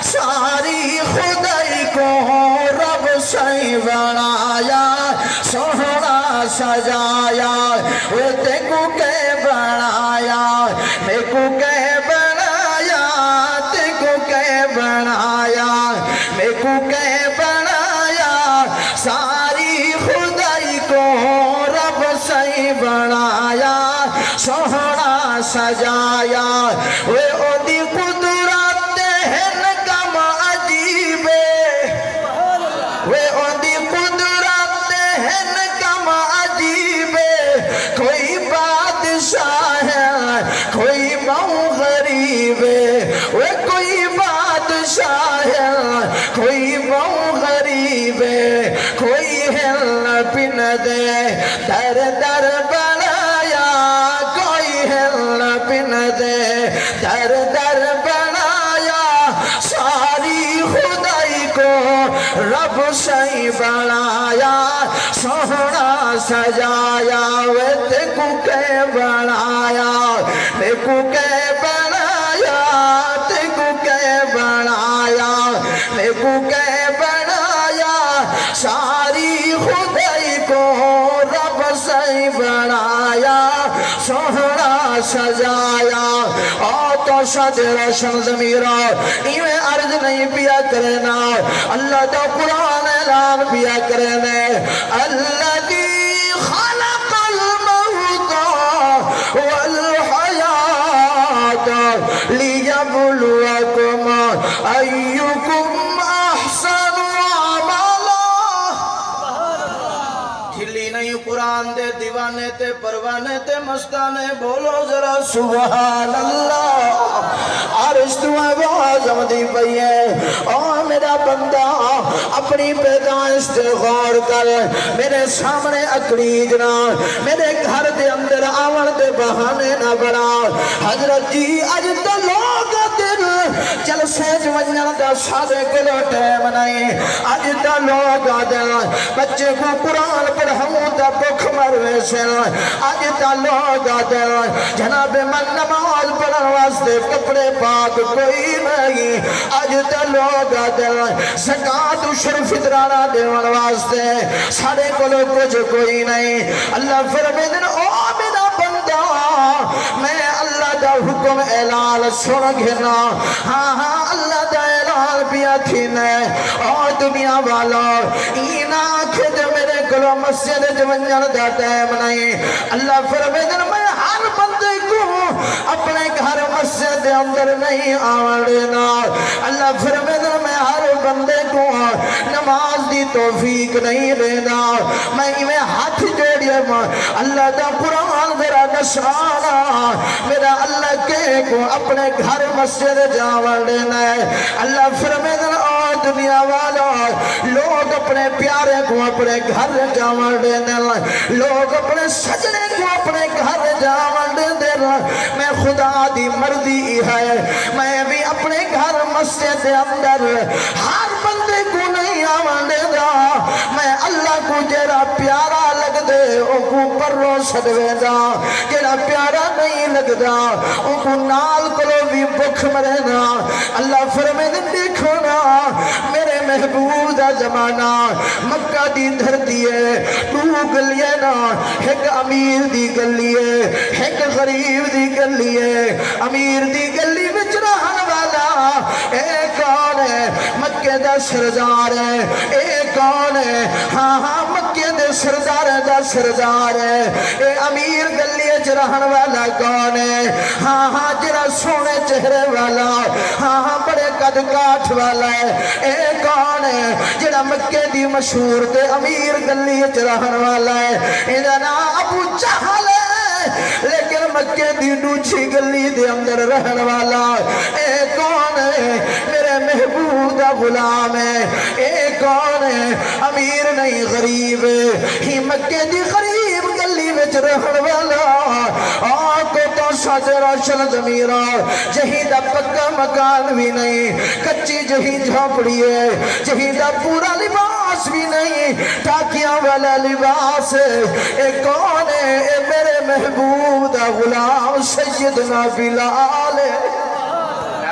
ساری خدائی کو رب سے بنایا سونا سجایا وہ تیکو کے بنایا میکو کے بنایا تیکو کے بنایا میکو کے بنایا ساری خدائی کو رب سے بنایا سونا سجایا وہ اودی قدرت ہن کم عجیب وہ اودی قدرت ہن کم عجیب کوئی بادشاہ ہے کوئی بہو غریب وہ کوئی بادشاہ ہے کوئی بہو غریب کوئی ہل پن دے در در بنایا کوئی ہل پن دے در در بنایا ساری خدائی کو رب سے بنایا سونا سجایا وہ تیکو کے بنایا میکو کے بنایا تیکو کے بنایا میکو کے بنایا ساری خدائی کو رب سے بنایا سونا سجایا اور تو شد روشن ضمیرہ ایویں عرض نہیں پیا کرنا اللہ تو قرآن اعلان پیا کرنے الذی خلق الموت والحیات لیبلوکم ایکم احسن عملا کھلی نہیں قرآن دے دیوانے تے پروانے تے مستانے بولو ذرا سبحان اللہ عرش تو آواز آمدی پئی ہے اوہ میرا بندہ اپنی پیدائش سے غور کر میرے سامنے اکڑیج نہ میرے گھر دے اندر آون دے بہانے نہ بڑا حضرت جی اج تو لوگ دن جلسے جوانیاں دا سادے کلو ٹیم نہیں اج تو لوگ دن بچے کو قرآن پڑھوں دا بکھ مروے سے اج تو لوگ دن جناب من نماز پڑھن واسطے کپڑے پاک کوئی نہیں اج تو لوگ دن زکاة عشر فطرانہ دیوان واسطے ساڑے کلو کچھ کوئی نہیں اللہ فرمائے او میرا بندہ میں اللہ دا حکم اعلان سن گھنا ہاں ہاں اللہ دا اعلان پیا تھینے اور دنیا والا اینا کھد میرے کلو مسجد جوانیاں دا ٹائم نہیں اللہ فرمائے میں ہر بندے کو اپنے گھر مسجد اندر نہیں آن دینا اللہ فرمائے میں ہر بندے کو نماز دی توفیق نہیں دینا میں میں ہاتھ جوڑیے اللہ دا قرآن میرا نشانہ میرا اللہ کے کو اپنے گھر مسجد جاون دینا ہے اللہ فرمائے دنیا والا لوگ اپنے پیارے کو اپنے گھر جاون دینا لوگ اپنے سجنے کو اپنے گھر جاون دینا میں خدا دی مرضی ہے میں بھی اپنے گھر مسجد اندر ہر بندے کو نہیں آون دینا میں اللہ کو جیرا پیارا لگ دے او کو پرو سدوے دا جیرا پیارا نہیں لگ دا او کو نال کرو بھی بکھ مرنا اللہ فرمائے دیکھو نا میرے محبوب دا زمانہ مکہ دی دھرتی ہے تو گلیے نا ایک امیر دی گلی ہے ایک غریب دی گلی ہے امیر دی گلی وچ رہن والا اے کون ہے مکہ دا سردار ہے اے کون ہے ہاں ہاں مکہ دے سردار دا سردار ہے اے امیر گلی وچ رہن والا کون ہے ہاں ہاں جرا سونے چہرے والا ہاں ہاں بڑے قد کاٹھ والا ہے اے کون ہے جڑا مکہ دی مشہور تے امیر گلی وچ رہن والا ہے ایندا نام ابو جہل ہے لیکن مکہ دی ڈوچھی گلی دے اندر رہن والا اے کون ہے میرے محبوب دا غلام ہے اے کون ہے امیر نہیں غریب ہی مکہ دی غریب گلی وچ رہن والا آنکھوں تو سج روشن ضمیرہ جہی دا پکا مکان بھی نہیں کچی جہی جھوپڑی ہے جہی دا پورا لباس بھی نہیں ٹاکیاں والا لباس اے کون ہے اے میرے محبوب دا غلام سیدنا بلال